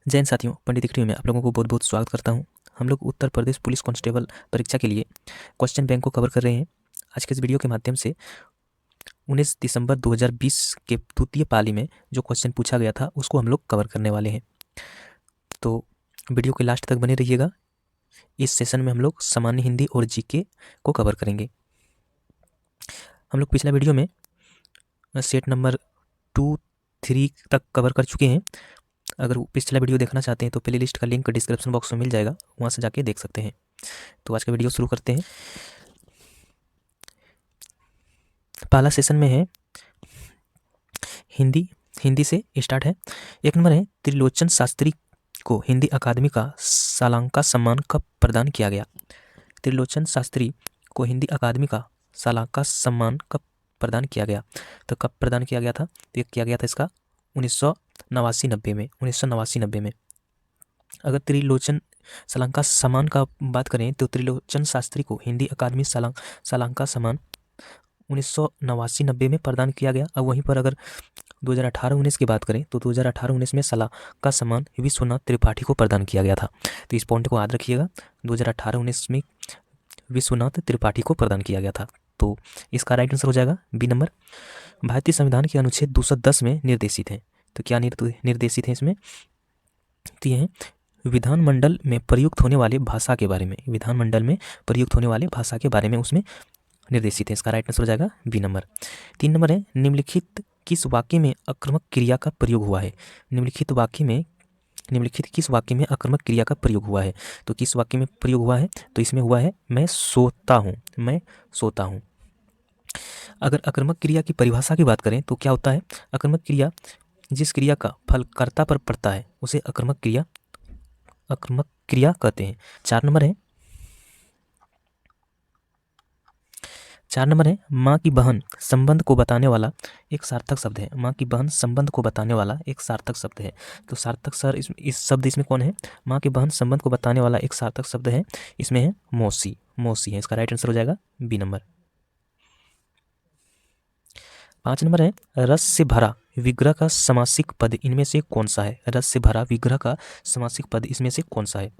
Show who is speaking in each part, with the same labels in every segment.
Speaker 1: जय हिंद साथियों, पंडित दिखरी में आप लोगों को बहुत बहुत स्वागत करता हूं। हम लोग उत्तर प्रदेश पुलिस कांस्टेबल परीक्षा के लिए क्वेश्चन बैंक को कवर कर रहे हैं। आज के इस वीडियो के माध्यम से 19 दिसंबर 2020 के द्वितीय पाली में जो क्वेश्चन पूछा गया था उसको हम लोग कवर करने वाले हैं। तो वीडियो के लास्ट तक बने रहिएगा। इस सेशन में हम लोग सामान्य हिंदी और जीके को कवर करेंगे। हम लोग पिछला वीडियो में सेट नंबर 2, 3 तक कवर कर चुके हैं। अगर पिछला वीडियो देखना चाहते हैं तो प्ले लिस्ट का लिंक डिस्क्रिप्शन बॉक्स में मिल जाएगा, वहाँ से जाके देख सकते हैं। तो आज का वीडियो शुरू करते हैं। पहला सेशन में है हिंदी से स्टार्ट है। एक नंबर है, त्रिलोचन शास्त्री को हिंदी अकादमी का सालांका सम्मान कब प्रदान किया गया? त्रिलोचन शास्त्री को हिंदी अकादमी का सालांका सम्मान कब प्रदान किया गया? तो कब प्रदान किया गया था? तो ये किया गया था इसका 1989 में। अगर त्रिलोचन सालांका सम्मान का बात करें तो त्रिलोचन शास्त्री को हिंदी अकादमी सालांका सम्मान 1989 में प्रदान किया गया। अब वहीं पर अगर 2018-19 की बात करें तो 2018-19 में सालांका सम्मान विश्वनाथ त्रिपाठी को प्रदान किया गया था। तो इस पॉइंट को याद रखिएगा, 2018-19 में विश्वनाथ त्रिपाठी को प्रदान किया गया था। तो इसका राइट आंसर हो जाएगा बी नंबर। भारतीय संविधान के अनुच्छेद 210 में निर्देशित है। तो क्या निर्देशित है इसमें? तो ये है विधानमंडल में प्रयुक्त होने वाले भाषा के बारे में। विधानमंडल में प्रयुक्त होने वाले भाषा के बारे में उसमें निर्देशित है। इसका राइट आंसर हो जाएगा बी नंबर। 3 नंबर है, निम्नलिखित किस वाक्य में आक्रामक क्रिया का प्रयोग हुआ है? निम्नलिखित किस वाक्य में आक्रामक क्रिया का प्रयोग हुआ है? तो किस वाक्य में प्रयोग हुआ है? तो इसमें हुआ है मैं सोता हूँ। अगर आक्रामक क्रिया की परिभाषा की बात करें तो क्या होता है? आक्रामक क्रिया जिस क्रिया का फल कर्ता पर पड़ता है उसे आक्रामक क्रिया कहते हैं। 4 नंबर है, माँ की बहन संबंध को बताने वाला एक सार्थक शब्द है। माँ की बहन संबंध को बताने वाला एक सार्थक शब्द है। तो सार्थक सर इस शब्द इसमें कौन है? माँ की बहन संबंध को बताने वाला एक सार्थक शब्द है, इसमें है मौसी है। इसका राइट आंसर हो जाएगा बी नंबर। 5 नंबर है, रस से भरा विग्रह का समासिक पद इनमें से कौन सा है? रस से भरा विग्रह का समासिक पद इसमें से कौन सा है?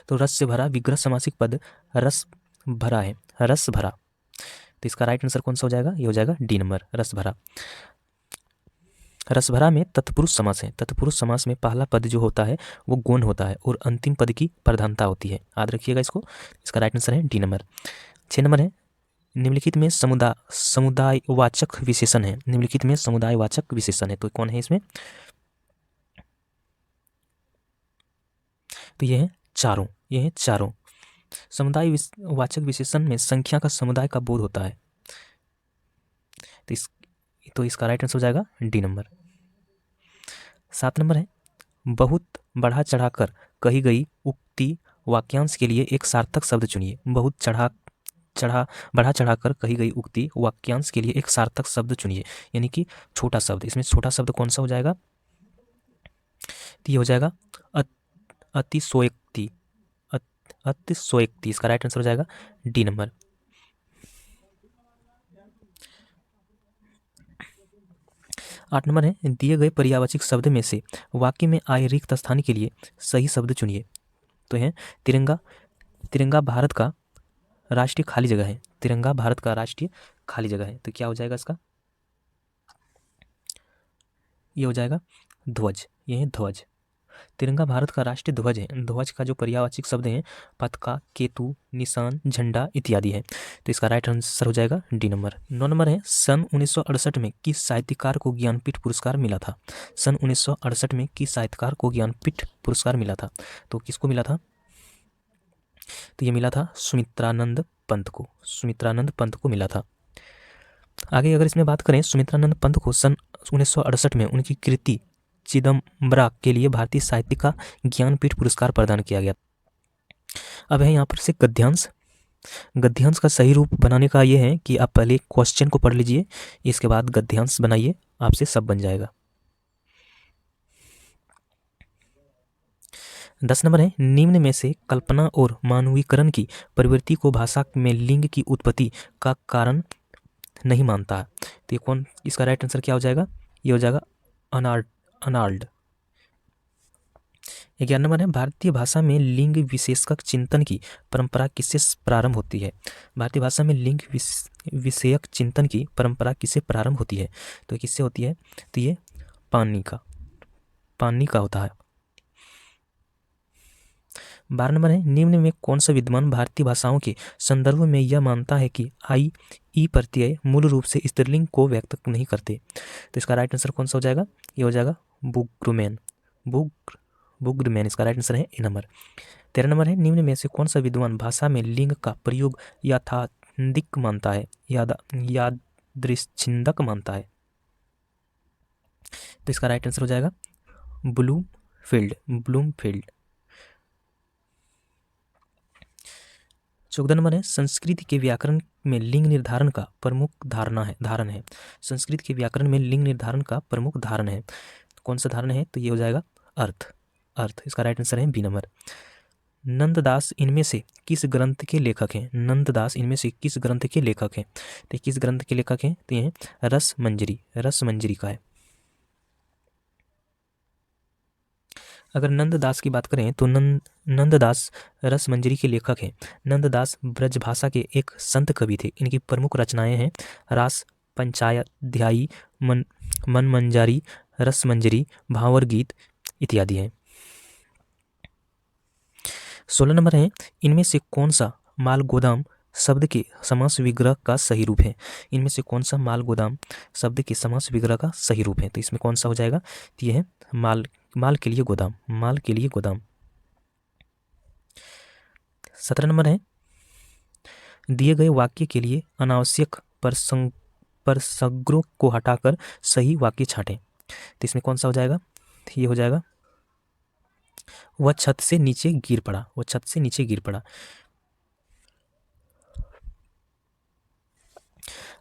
Speaker 1: तो रस से भरा विग्रह समासिक पद रस भरा है, रस भरा। तो इसका राइट आंसर कौन सा हो जाएगा? ये हो जाएगा डी नंबर, रस भरा। रस भरा में तत्पुरुष समास है। तत्पुरुष समास में पहला पद जो होता है वो गौण होता है और अंतिम पद की प्रधानता होती है, याद रखिएगा इसको। इसका राइट आंसर है डी नंबर। 6 नंबर है, निम्नलिखित में समुदायवाचक विशेषण है। निम्नलिखित में समुदायवाचक विशेषण है तो कौन है इसमें? तो ये है चारों। समुदायवाचक विशेषण में संख्या का समुदाय का बोध होता है। तो इसका राइट आंसर हो जाएगा डी नंबर। 7 नंबर है, बहुत बढ़ा चढ़ाकर कही गई उक्ति वाक्यांश के लिए एक सार्थक शब्द चुनिए। बहुत बढ़ा चढ़ाकर कही गई उक्ति वाक्यांश के लिए एक सार्थक शब्द चुनिए, यानी कि छोटा शब्द। इसमें छोटा शब्द कौन सा हो जाएगा? तो ये हो जाएगा अतिशयोक्ति। इसका राइट आंसर हो जाएगा डी नंबर। 8 नंबर है, दिए गए पर्यायवाची शब्द में से वाक्य में आए रिक्त स्थान के लिए सही शब्द चुनिए। तो है तिरंगा भारत का राष्ट्रीय खाली जगह है। तिरंगा भारत का राष्ट्रीय खाली जगह है। तो क्या हो जाएगा इसका? ये हो जाएगा ध्वज। ये है ध्वज। तिरंगा भारत का राष्ट्रीय ध्वज है। ध्वज का जो पर्यायवाची शब्द है पताका, केतु, निशान, झंडा इत्यादि है। तो इसका राइट आंसर हो जाएगा डी नंबर। 9 नंबर है, सन 1968 में किस साहित्यकार को ज्ञानपीठ पुरस्कार मिला था? सन 1968 में किस साहित्यकार को ज्ञानपीठ पुरस्कार मिला था? तो किसको मिला था? तो ये मिला था सुमित्रानंद पंत को मिला था। आगे अगर इसमें बात करें, सुमित्रानंद पंत को सन 1968 में उनकी कृति चिदम्बरा के लिए भारतीय साहित्य का ज्ञानपीठ पुरस्कार प्रदान किया गया। अब है यहाँ पर से गद्यांश का सही रूप बनाने का ये है कि आप पहले क्वेश्चन को पढ़ लीजिए, इसके बाद गद्यांश बनाइए, आपसे सब बन जाएगा। 10 नंबर है, निम्न में से कल्पना और मानवीकरण की प्रवृत्ति को भाषा में लिंग की उत्पत्ति का कारण नहीं मानता। तो ये कौन? इसका राइट आंसर क्या हो जाएगा? ये हो जाएगा अनार्ड। 11 नंबर है भारतीय भाषा में लिंग विशेषक चिंतन की परंपरा किससे प्रारंभ होती है। भारतीय भाषा में लिंग विषयक चिंतन की परंपरा किससे प्रारंभ होती है, तो किससे होती है, तो ये पाणिनि का होता है। 12 नंबर है निम्न में कौन सा विद्वान भारतीय भाषाओं के संदर्भ में यह मानता है कि आई ई प्रत्यय मूल रूप से स्त्रीलिंग को व्यक्त नहीं करते, तो इसका राइट आंसर कौन सा हो जाएगा, ये हो जाएगा बुग्रमैन इसका राइट आंसर है ए नंबर। 13 नंबर है निम्न में से कौन सा विद्वान भाषा में लिंग का प्रयोग याथात्थिक मानता है, यादृच्छिंदक मानता है, तो इसका राइट आंसर हो जाएगा ब्लूमफील्ड। 14 नंबर है संस्कृत के व्याकरण में लिंग निर्धारण का प्रमुख धारण है। संस्कृत के व्याकरण में लिंग निर्धारण का प्रमुख धारण है, कौन सा धारण है, तो ये हो जाएगा अर्थ। इसका राइट आंसर है बी नंबर। नंददास इनमें से किस ग्रंथ के लेखक हैं, नंददास इनमें से किस ग्रंथ के लेखक हैं, तो किस ग्रंथ के लेखक हैं, तो ये रस मंजरी का है। अगर नंददास की बात करें तो नंददास रसमंजरी के लेखक हैं। नंददास ब्रजभाषा के एक संत कवि थे। इनकी प्रमुख रचनाएं हैं रास पंचाध्यायी, मनमंजारी, रसमंजरी, भावर गीत इत्यादि हैं। 16 नंबर है इनमें से कौन सा माल गोदाम शब्द के समास विग्रह का सही रूप है। इनमें से कौन सा माल गोदाम शब्द के समास विग्रह का सही रूप है, तो इसमें कौन सा हो जाएगा, तो यह है माल के लिए गोदाम। 17 नंबर है दिए गए वाक्य के लिए अनावश्यक परसंग्रों को हटाकर सही वाक्य छांटें, तो इसमें कौन सा हो जाएगा, तो ये हो जाएगा वह छत से नीचे गिर पड़ा।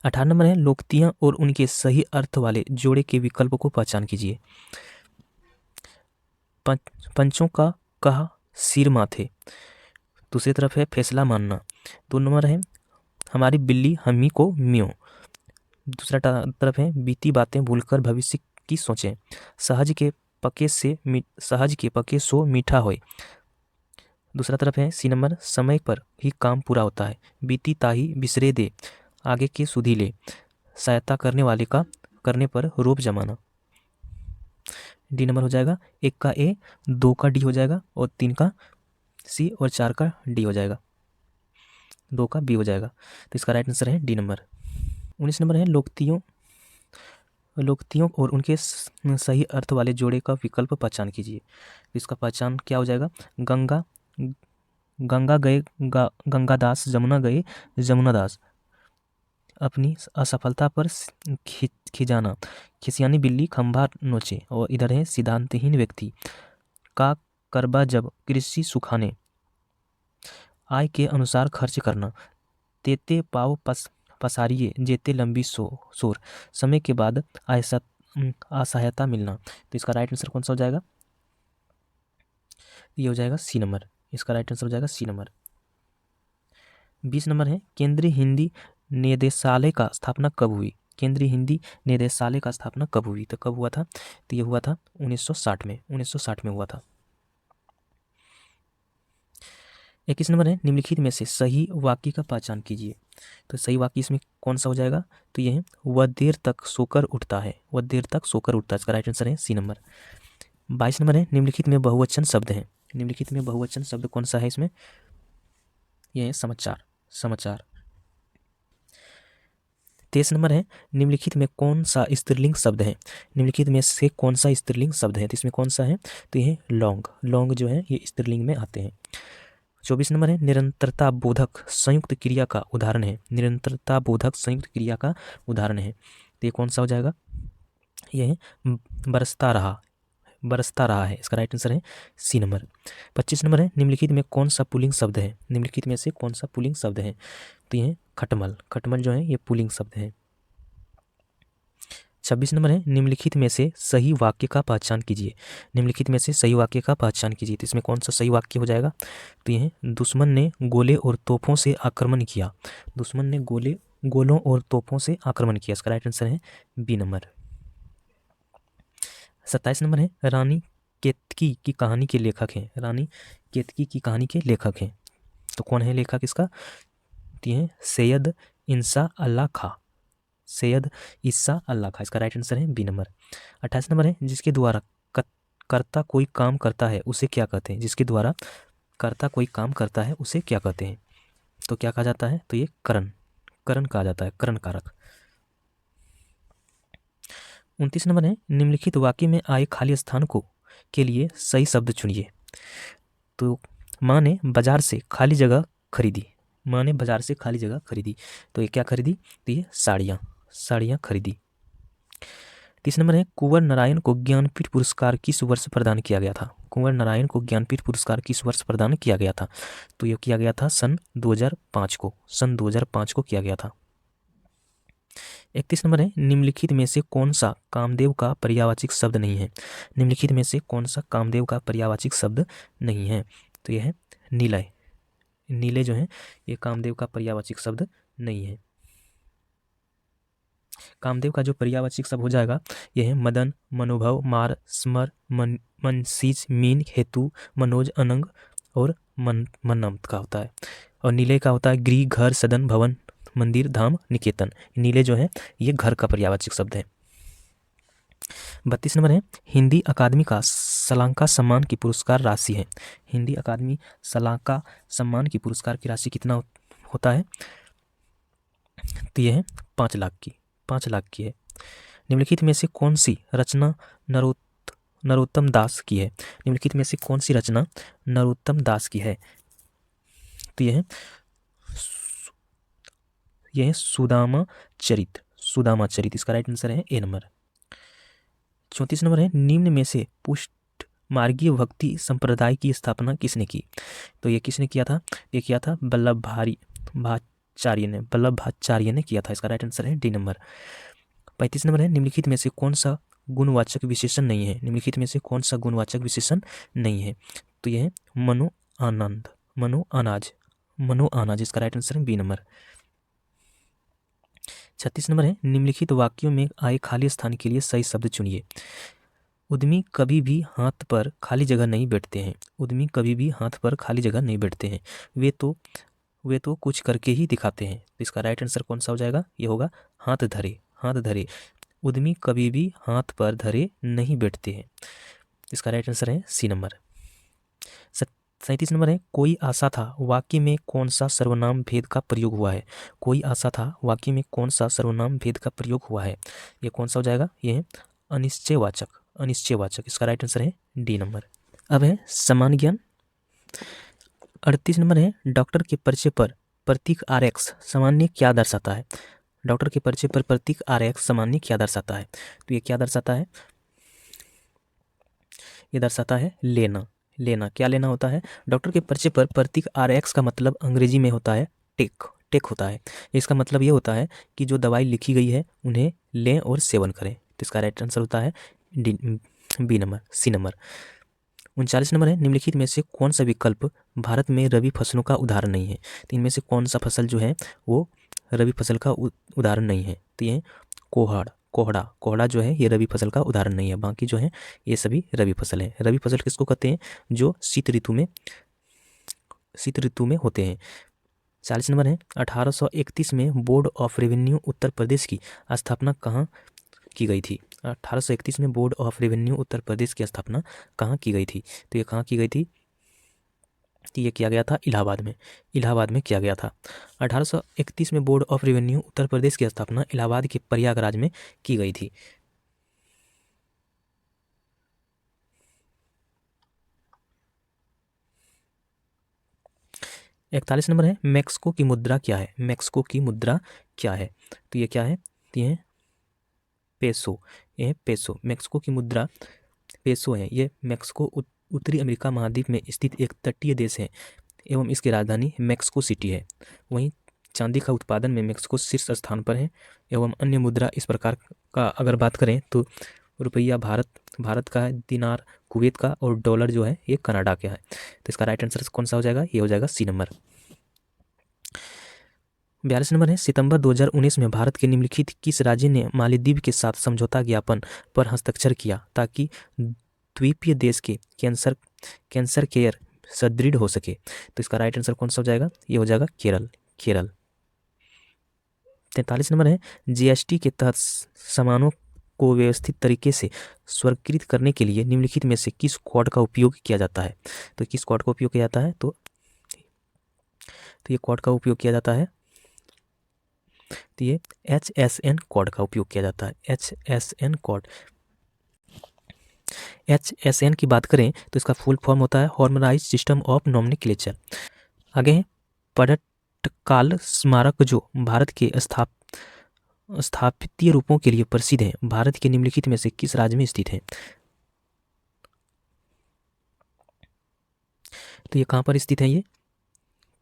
Speaker 1: 18 नंबर है लोकोक्तियां और उनके सही अर्थ वाले जोड़े के विकल्प को पहचान कीजिए। पंचों का कहा सिर माथे, दूसरी तरफ है फैसला मानना। 2 नंबर है हमारी बिल्ली हमी को म्यों। दूसरा तरफ है बीती बातें भूलकर भविष्य की सोचें। सहज के पके सो मीठा होए। दूसरा तरफ है सी नंबर समय पर ही काम पूरा होता है। बीती ताही बिसरे दे, आगे के सुधी ले, सहायता करने वाले का करने पर रोब जमाना। डी नंबर हो जाएगा, 1 का ए, 2 का डी हो जाएगा और 3 का सी और 4 का डी हो जाएगा, 2 का बी हो जाएगा, तो इसका राइट आंसर है डी नंबर। 19 नंबर है लोकोक्तियों और उनके सही अर्थ वाले जोड़े का विकल्प पहचान कीजिए। इसका पहचान क्या हो जाएगा, गंगा गए गंगादास, जमुना गए जमुनादास, अपनी असफलता पर खिजाना, खिसियानी बिल्ली खंभा नोचे, और इधर है सिद्धांतहीन व्यक्ति का करबा जब कृषि सुखाने, आय के अनुसार खर्च करना, तेते पाव पसारिए जेते लंबी सोर, समय के बाद असहायता मिलना, तो इसका राइट आंसर कौन सा हो जाएगा, ये हो जाएगा सी नंबर। इसका राइट आंसर हो जाएगा सी नंबर। 20 नंबर है केंद्रीय हिंदी निदेशालय का स्थापना कब हुई। केंद्रीय हिंदी निदेशालय का स्थापना कब हुई, तो कब हुआ था, तो ये हुआ था 1960 में हुआ था। 21 नंबर है निम्नलिखित में से सही वाक्य का पहचान कीजिए, तो सही वाक्य इसमें कौन सा हो जाएगा, तो ये है वह देर तक सोकर उठता है, इसका राइट आंसर है सी नंबर। 22 नंबर है निम्नलिखित में बहुवचन शब्द है। निम्नलिखित में बहुवचन शब्द कौन सा है इसमें, यह है समाचार। 23 नंबर है निम्नलिखित में कौन सा स्त्रीलिंग शब्द है। निम्नलिखित में से कौन सा स्त्रीलिंग शब्द है, तो इसमें कौन सा है, तो ये लौंग जो है ये स्त्रीलिंग में आते हैं। 24 नंबर है निरंतरता बोधक संयुक्त क्रिया का उदाहरण है। निरंतरता बोधक संयुक्त क्रिया का उदाहरण है, तो ये कौन सा हो जाएगा, ये है बरसता रहा है, इसका राइट आंसर है सी नंबर। 25 नंबर है निम्नलिखित में कौन सा पुल्लिंग शब्द है। निम्नलिखित में से कौन सा पुल्लिंग शब्द है, तो ये खटमल जो है ये पुल्लिंग शब्द है। 26 नंबर है निम्नलिखित में से सही वाक्य का पहचान कीजिए। निम्नलिखित में से सही वाक्य का पहचान कीजिए, तो इसमें कौन सा सही वाक्य हो जाएगा, तो ये दुश्मन ने गोले और तोपों से आक्रमण किया। दुश्मन ने गोलों और तोपों से आक्रमण किया, इसका राइट आंसर है बी नंबर। 27 नंबर है रानी केतकी की कहानी के लेखक हैं, रानी केतकी की कहानी के लेखक हैं। तो कौन है लेखक इसका? तो ये सैयद इंसा अल्लाह खां, सैयद ईसा अल्लाह खां। इसका राइट आंसर है बी नंबर। 28 नंबर है, जिसके द्वारा कर्ता कोई काम करता है उसे क्या कहते हैं? जिसके द्वारा कर्ता कोई काम करता है उसे क्या कहते हैं? तो क्या कहा जाता है? तो ये करण, करण कहा जाता है, करण कारक। 29 नंबर है, निम्नलिखित वाक्य में आए खाली स्थान को के लिए सही शब्द चुनिए। तो माँ ने बाजार से खाली जगह खरीदी, माँ ने बाजार से खाली जगह खरीदी। तो ये क्या खरीदी? तो ये साड़ियाँ खरीदी। 30 नंबर है, कुंवर नारायण को ज्ञानपीठ पुरस्कार किस वर्ष प्रदान किया गया था? कुंवर नारायण को ज्ञानपीठ पुरस्कार किस वर्ष प्रदान किया गया था? तो ये किया गया था सन 2005 को, सन 2005 को किया गया था। 31 नंबर है, निम्नलिखित में से कौन सा कामदेव का पर्यायवाची शब्द नहीं है? निम्नलिखित में से कौन सा कामदेव का पर्यायवाची शब्द नहीं है? तो यह है नीलय, नीले जो है ये कामदेव का पर्यायवाची शब्द नहीं है। कामदेव का जो पर्यायवाची शब्द हो जाएगा यह है मदन, मनोभव, मार, स्मर, मन, सीज, मीन, हेतु, मनोज, अनंग और मनम का होता है। और नीले का होता है गृह, घर, सदन, भवन, मंदिर, धाम, निकेतन। नीले जो है ये घर का पर्यायवाची शब्द है। 32 नंबर है, हिंदी अकादमी का सलांका सम्मान की पुरस्कार राशि है। हिंदी अकादमी सलांका सम्मान की पुरस्कार की राशि कितना होता है? तो यह है 5 लाख की, 5 लाख की है। निम्नलिखित में से कौन सी रचना नरोत्तम दास की है? निम्नलिखित में से कौन सी रचना नरोत्तम दास की है? तो यह है सुदामा चरित, सुदामा चरित। इसका राइट आंसर है ए नंबर। 34 नंबर है, निम्न में से पुष्ट मार्गीय भक्ति संप्रदाय की स्थापना किसने की? तो ये किसने किया था? ये किया था वल्लभाचार्य ने, वल्लभाचार्य ने किया था। इसका राइट आंसर है डी नंबर। 35 नंबर है, निम्नलिखित में से कौन सा गुणवाचक विशेषण नहीं है? निम्नलिखित में से कौन सा गुणवाचक विशेषण नहीं है? तो यह है मनो आनंद, मनो अनाज, मनो अनाज। इसका राइट आंसर है बी नंबर। 36 नंबर है, निम्नलिखित वाक्यों में आए खाली स्थान के लिए सही शब्द चुनिए। उद्यमी कभी भी हाथ पर खाली जगह नहीं बैठते हैं, उद्यमी कभी भी हाथ पर खाली जगह नहीं बैठते हैं, वे तो कुछ करके ही दिखाते हैं। तो इसका राइट आंसर कौन सा हो जाएगा? ये होगा हाथ धरे, हाथ धरे। उद्यमी कभी भी हाथ पर धरे नहीं बैठते हैं। इसका राइट आंसर है सी नंबर। 37 नंबर है, कोई आशा था वाक्य में कौन सा सर्वनाम भेद का प्रयोग हुआ है? कोई आशा था वाक्य में कौन सा सर्वनाम भेद का प्रयोग हुआ है? ये कौन सा हो जाएगा? ये है अनिश्चयवाचक, अनिश्चयवाचक। इसका राइट आंसर है डी नंबर। अब है सामान्य ज्ञान। 38 नंबर है, डॉक्टर के परिचय पर प्रतीक RX सामान्य क्या दर्शाता है? डॉक्टर के परिचय पर प्रतीक RX सामान्य क्या दर्शाता है? तो ये क्या दर्शाता है? ये दर्शाता है लेना, लेना। क्या लेना होता है? डॉक्टर के परिचय पर प्रतीक RX का मतलब अंग्रेजी में होता है टेक, टेक होता है। इसका मतलब ये होता है कि जो दवाई लिखी गई है उन्हें लें और सेवन करें। तो इसका राइट आंसर होता है B number, C number. 39 number है, निम्नलिखित में से कौन सा विकल्प भारत में रबी फसलों का उदाहरण नहीं है? तो इनमें से कौन सा फसल जो है वो रबी फसल का उदाहरण नहीं है? तो ये कोहड़ा, कोहड़ा, कोहड़ा जो है ये रबी फसल का उदाहरण नहीं है। बाकी जो है ये सभी रबी फसल है। रबी फसल किसको कहते हैं? जो शीत ऋतु में होते हैं। 40 नंबर है, 1831 में board of revenue Uttar Pradesh की स्थापना कहाँ की गई थी? 1831 में board of revenue Uttar Pradesh की स्थापना कहाँ की गई थी? तो ये कहाँ की गई थी? तो ये किया गया था इलाहाबाद में, इलाहाबाद में किया गया था। 1831 में board of revenue Uttar Pradesh की स्थापना इलाहाबाद के प्रयागराज में की गई थी। इकतालीस नंबर है, मैक्सिको की मुद्रा क्या है? मैक्सिको की मुद्रा क्या है? तो ये क्या है? तो ये पेसो, ये पेसो। मैक्सिको की मुद्रा पेसो है। ये मैक्सिको उत्तरी अमेरिका महाद्वीप में स्थित एक तटीय देश है एवं इसकी राजधानी मैक्सिको सिटी है। वहीं चांदी का उत्पादन में मैक्सिको शीर्ष स्थान पर है। एवं अन्य मुद्रा इस प्रकार का अगर बात करें तो रुपया भारत का है, दिनार कुवैत का, और डॉलर जो है ये कनाडा का है। तो इसका राइट आंसर कौन सा हो जाएगा? ये हो जाएगा सी नंबर। 42 नंबर है, सितंबर 2019 में भारत के निम्नलिखित किस राज्य ने मालदीव के साथ समझौता ज्ञापन पर हस्ताक्षर किया ताकि द्वीपीय देश के कैंसर केयर सुदृढ़ हो सके। तो इसका राइट आंसर कौन सा हो जाएगा? ये हो जाएगा केरल। 43 नंबर है, जीएसटी के तहत सामानों को व्यवस्थित तरीके से स्वीकृत करने के लिए निम्नलिखित में से किस कोड का उपयोग किया जाता है? तो किस कोड का उपयोग किया जाता है? तो ये कोड का उपयोग किया जाता है, तो ये HSN कोड का उपयोग किया जाता है। HSN code. HSN की बात करें तो इसका फुल फॉर्म होता है हार्मोनाइज्ड सिस्टम ऑफ नोमेनक्लेचर। आगे है पट्टकाल स्मारक, जो भारत के स्थापत्य रूपों के लिए प्रसिद्ध है, भारत के निम्नलिखित में से किस राज्य में स्थित है? तो ये कहाँ पर स्थित है?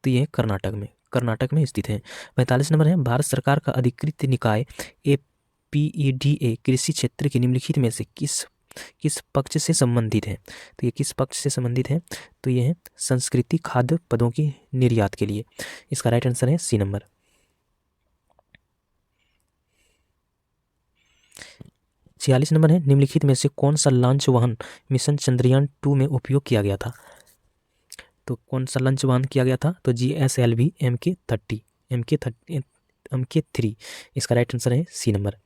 Speaker 1: तो ये कर्नाटक में स्थित है। 45 नंबर है, भारत सरकार का अधिकृत निकाय APEDA कृषि क्षेत्र के निम्नलिखित में से किस पक्ष से संबंधित है? तो ये किस पक्ष से संबंधित है? तो ये है संस्कृति खाद्य पदों की निर्यात के लिए। इसका राइट आंसर है सी नंबर। 46 नंबर है, निम्नलिखित में से कौन सा लॉन्च वाहन मिशन चंद्रयान 2 में उपयोग किया गया था? तो कौन सा लॉन्च वाहन किया गया था? तो GSLV MK3। इसका राइट आंसर है सी नंबर।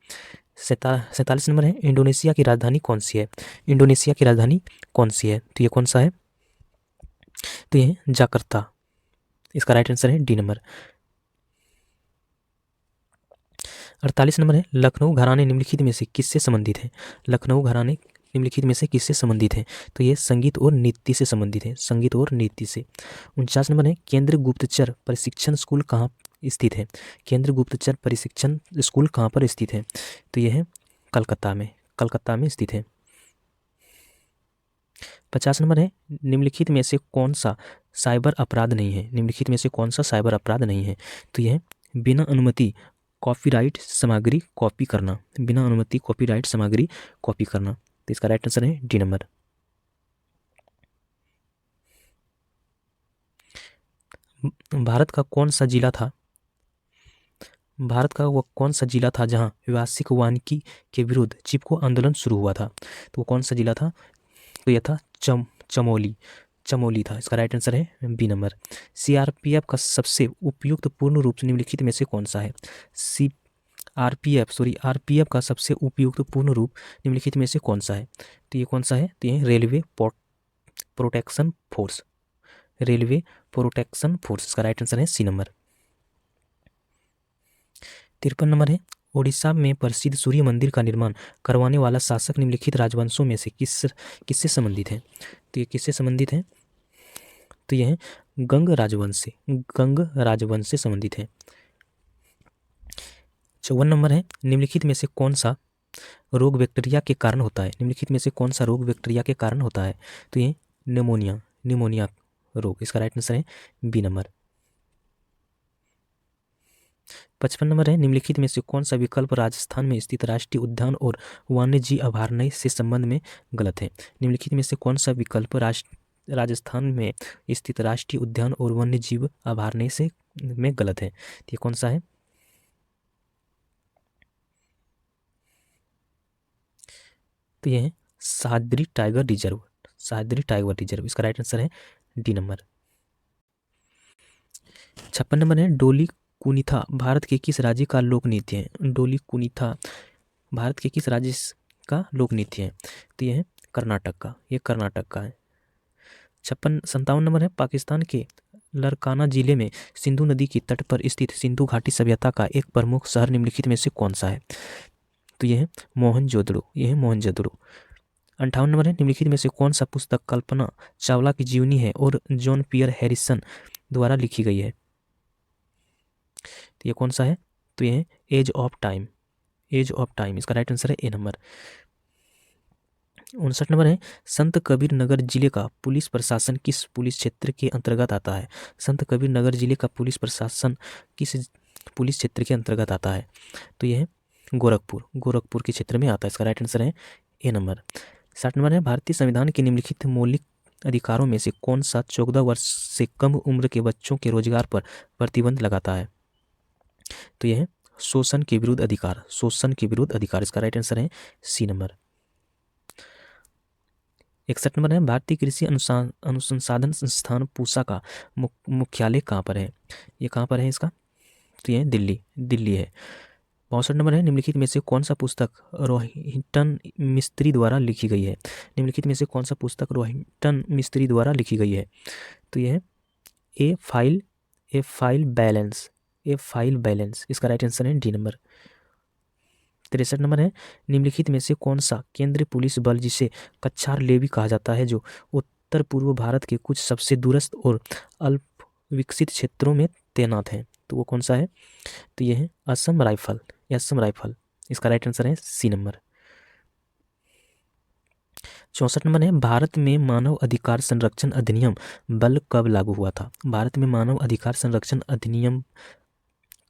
Speaker 1: 47 नंबर है, इंडोनेशिया की राजधानी कौन सी है? इंडोनेशिया की राजधानी कौन सी है? तो ये कौन सा है? तो ये जाकर्ता। इसका राइट आंसर है डी नंबर। 48 नंबर है, लखनऊ घराने निम्नलिखित में से किससे संबंधित है? लखनऊ घराने निम्नलिखित में से किससे संबंधित है? तो ये संगीत और नृत्य से संबंधित है, संगीत और नृत्य से। 49 नंबर है, केंद्रीय गुप्तचर प्रशिक्षण स्कूल कहाँ स्थित है? केंद्रीय गुप्तचर प्रशिक्षण स्कूल कहाँ पर स्थित है? तो यह है कलकत्ता में स्थित है। 50 नंबर है, निम्नलिखित में से कौन सा साइबर अपराध नहीं है? निम्नलिखित में से कौन सा साइबर अपराध नहीं है? तो यह बिना अनुमति कॉपीराइट सामग्री कॉपी करना, बिना अनुमति कॉपीराइट सामग्री कॉपी करना। तो इसका राइट आंसर है डी नंबर। भारत का कौन सा जिला था वो कौन सा जिला था जहां व्यावसायिक वानिकी के विरुद्ध चिपको आंदोलन शुरू हुआ था? तो वो कौन सा जिला था? तो यह था चमोली था। इसका राइट आंसर है बी नंबर। CRPF का सबसे उपयुक्त पूर्ण रूप निम्नलिखित में से कौन सा है? RPF का सबसे उपयुक्त पूर्ण रूप निम्नलिखित में से कौन सा है? तो ये कौन सा है? तो ये रेलवे प्रोटेक्शन फोर्स। इसका राइट आंसर है सी नंबर। 53 नंबर है, ओडिशा में प्रसिद्ध सूर्य मंदिर का निर्माण करवाने वाला शासक निम्नलिखित राजवंशों में से किससे संबंधित है? तो ये किससे संबंधित है? तो यह है गंग राजवंश से संबंधित है। 54 नंबर है, निम्नलिखित में से कौन सा रोग बैक्टीरिया के कारण होता है? निम्नलिखित में से कौन सा रोग बैक्टीरिया के कारण होता है? तो ये निमोनिया रोग। इसका राइट आंसर है बी नंबर। 55 नंबर है, निम्नलिखित में से कौन सा विकल्प राजस्थान में स्थित राष्ट्रीय उद्यान और वन्यजीव अभयारण्य से संबंध में गलत है? निम्नलिखित में से कौन सा विकल्प राजस्थान में स्थित राष्ट्रीय उद्यान और वन्यजीव अभयारण्य से में गलत है? ये कौन सा है? तो यह है सह्याद्री टाइगर रिजर्व। इसका राइट आंसर है डी नंबर। 56 नंबर है, डोली कुनीथा भारत के किस राज्य का लोक नृत्य है? डोली कुनीथा भारत के किस राज्य का लोक नृत्य है? तो यह है कर्नाटक का। ये कर्नाटक का है। 57 नंबर है, पाकिस्तान के लरकाना जिले में सिंधु नदी की तट पर स्थित सिंधु घाटी सभ्यता का एक प्रमुख शहर निम्नलिखित में से कौन सा है? तो यह है मोहनजोदड़ो। 58 नंबर है, निम्नलिखित में से कौन सा पुस्तक कल्पना चावला की जीवनी है और जॉन पियर हैरिसन द्वारा लिखी गई है? तो ये कौन सा है? तो ये है एज ऑफ टाइम। इसका राइट आंसर है ए नंबर। 59 नंबर है, संत कबीर नगर जिले का पुलिस प्रशासन किस पुलिस क्षेत्र के अंतर्गत आता है? संत कबीर नगर जिले का पुलिस प्रशासन किस पुलिस क्षेत्र के अंतर्गत आता है? तो यह है गोरखपुर के क्षेत्र में आता है। इसका राइट आंसर है ए नंबर। 60 नंबर है, भारतीय संविधान के निम्नलिखित मौलिक अधिकारों में से कौन सा 14 वर्ष से कम उम्र के बच्चों के रोजगार पर प्रतिबंध लगाता है? तो यह है शोषण के विरुद्ध अधिकार। इसका राइट आंसर है सी नंबर। 61 नंबर है भारतीय कृषि अनुसंधान संस्थान पूसा का मुख्यालय कहाँ पर है? ये कहाँ पर है इसका? तो ये दिल्ली है। 62 नंबर है निम्नलिखित में से कौन सा पुस्तक रोहिंटन मिस्त्री द्वारा लिखी गई है? निम्नलिखित में से कौन सा पुस्तक रोहिंटन मिस्त्री द्वारा लिखी गई है? तो ये है ए फाइल बैलेंस। इसका राइट आंसर है डी नंबर। 63 नंबर है निम्नलिखित में से कौन सा केंद्रीय पुलिस बल जिसे कच्छार लेवी कहा जाता है जो उत्तर पूर्व भारत के कुछ सबसे दूरस्थ और अल्प विकसित क्षेत्रों में तैनात है? तो वो कौन सा है? तो ये है असम राइफल। इसका राइट आंसर है सी नंबर। 64 नंबर है भारत में मानव अधिकार संरक्षण अधिनियम बल कब लागू हुआ था? भारत में मानव अधिकार संरक्षण अधिनियम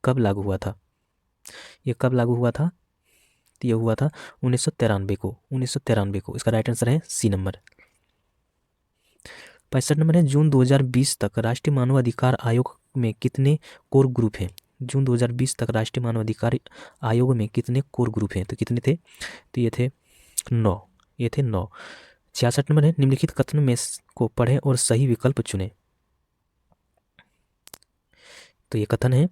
Speaker 1: कब लागू हुआ था? ये कब लागू हुआ था? तो ये हुआ था 1993 को। इसका राइट आंसर है सी नंबर। 65 नंबर है जून 2020 तक राष्ट्रीय मानवाधिकार आयोग में कितने कोर ग्रुप हैं? जून 2020 तक राष्ट्रीय मानवाधिकार आयोग में कितने कोर ग्रुप हैं? तो कितने थे? तो ये थे 9। 66 नंबर है निम्नलिखित कथन में को पढ़ें और सही विकल्प चुनें। तो ये कथन है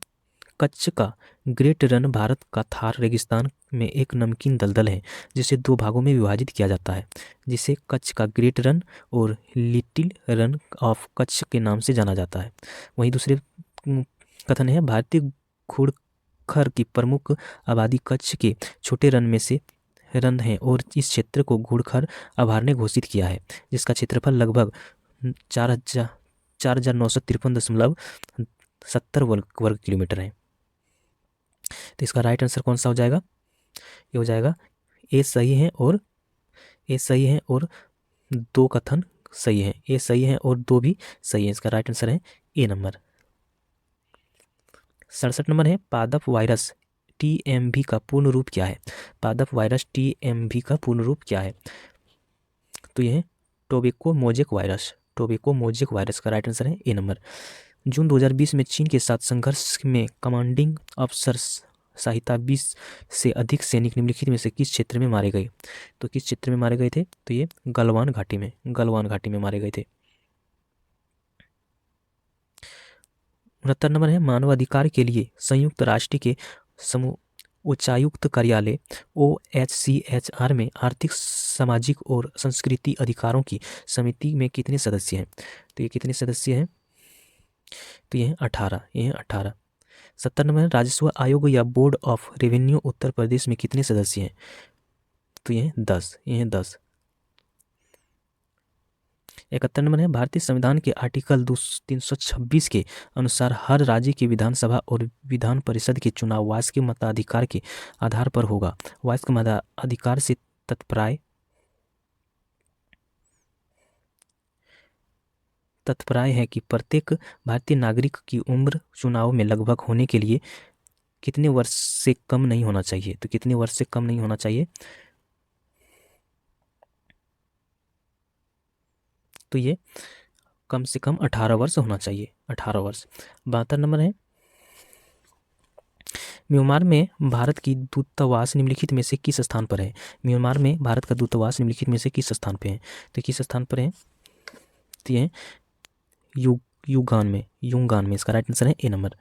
Speaker 1: कच्छ का ग्रेट रन भारत का थार रेगिस्तान में एक नमकीन दलदल है जिसे 2 भागों में विभाजित किया जाता है, जिसे कच्छ का ग्रेट रन और लिटिल रन ऑफ कच्छ के नाम से जाना जाता है। वहीं दूसरे कथन है भारतीय घुड़खर की प्रमुख आबादी कच्छ के छोटे रन में से रन है और इस क्षेत्र को घुड़खर अभयारण्य घोषित किया है, जिसका क्षेत्रफल लगभग 4,953.70 वर्ग किलोमीटर है। तो इसका राइट आंसर कौन सा हो जाएगा? ये हो जाएगा ए सही है और 2 कथन सही है। ए सही है और 2 भी सही है। इसका राइट आंसर है ए नंबर। 67 नंबर है पादप वायरस TMV का पूर्ण रूप क्या है? पादप वायरस TMV का पूर्ण रूप क्या है? तो यह है टोबैको मोजेक वायरस का राइट आंसर है ए नंबर। जून 2020 में चीन के साथ संघर्ष में कमांडिंग अफसर सहित 20 से अधिक सैनिक निम्नलिखित में से किस क्षेत्र में मारे गए? तो किस क्षेत्र में मारे गए थे? तो ये गलवान घाटी में मारे गए थे। 69 नंबर है मानवाधिकार के लिए संयुक्त राष्ट्र के उच्चायुक्त कार्यालय OHCHR में आर्थिक सामाजिक और संस्कृति अधिकारों की समिति में कितने सदस्य हैं? तो ये कितने सदस्य हैं? तो ये हैं 18। 70 नंबर राजस्व आयोग या board of revenue Uttar Pradesh में कितने सदस्य हैं? तो ये 10। 71 नंबर है भारतीय संविधान के आर्टिकल 326 के अनुसार हर राज्य की विधानसभा और विधान परिषद के चुनाव वार्षिक मताधिकार के आधार पर होगा। वार्षिक मताधिकार से तात्पर्य है कि प्रत्येक भारतीय नागरिक की उम्र चुनाव में लगभग होने के लिए कितने वर्ष से कम नहीं होना चाहिए? तो कितने वर्ष से कम नहीं होना चाहिए? तो ये कम से कम 18 वर्ष होना चाहिए। 18 वर्ष। 72 नंबर है म्यांमार में भारत की दूतावास निम्नलिखित में से किस स्थान पर है? म्यांमार में भारत का दूतावास निम्नलिखित में से किस स्थान पर है? तो किस स्थान पर है? तो ये यूगान में। इसका राइट आंसर है ए नंबर।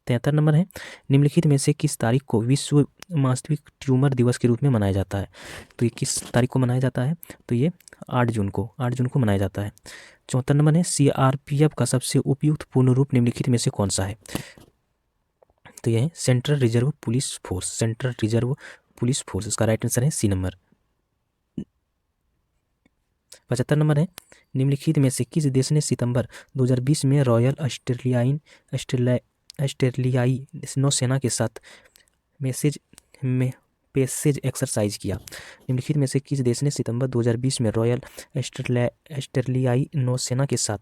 Speaker 1: 73 नंबर है निम्नलिखित में से किस तारीख को विश्व वास्तविक ट्यूमर दिवस के रूप में मनाया जाता है? तो ये किस तारीख को मनाया जाता है? तो ये 8 जून को मनाया जाता है। 74 नंबर है CRPF का सबसे उपयुक्त पूर्ण रूप निम्नलिखित में से कौन सा है? तो ये है सेंट्रल रिजर्व पुलिस फोर्स। इसका राइट आंसर है सी नंबर। 75 नंबर है निम्नलिखित में से किस देश ने सितंबर 2020 में रॉयल ऑस्ट्रेलियाई नौसेना के साथ पैसेज एक्सरसाइज किया? निम्नलिखित में से किस देश ने सितंबर 2020 में रॉयल ऑस्ट्रेलियाई नौसेना के साथ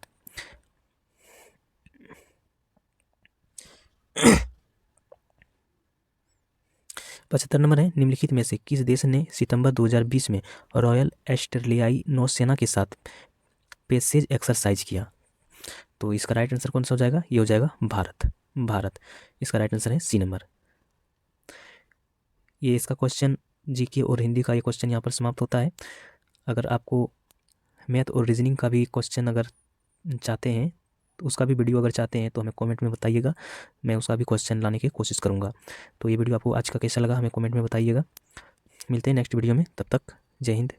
Speaker 1: 75 नंबर है निम्नलिखित में से किस देश ने सितंबर 2020 में रॉयल ऑस्ट्रेलियाई नौसेना के साथ पैसेज एक्सरसाइज किया? तो इसका राइट आंसर कौन सा हो जाएगा? ये हो जाएगा भारत। इसका राइट आंसर है सी नंबर। ये इसका क्वेश्चन जीके और हिंदी का ये क्वेश्चन यहाँ पर समाप्त होता है। अगर आपको मैथ और रीजनिंग का भी क्वेश्चन अगर चाहते हैं तो उसका भी वीडियो अगर चाहते हैं तो हमें कमेंट में बताइएगा, मैं उसका भी क्वेश्चन लाने की कोशिश करूँगा। तो ये वीडियो आपको आज का कैसा लगा हमें कमेंट में बताइएगा। मिलते हैं नेक्स्ट वीडियो में, तब तक जय हिंद।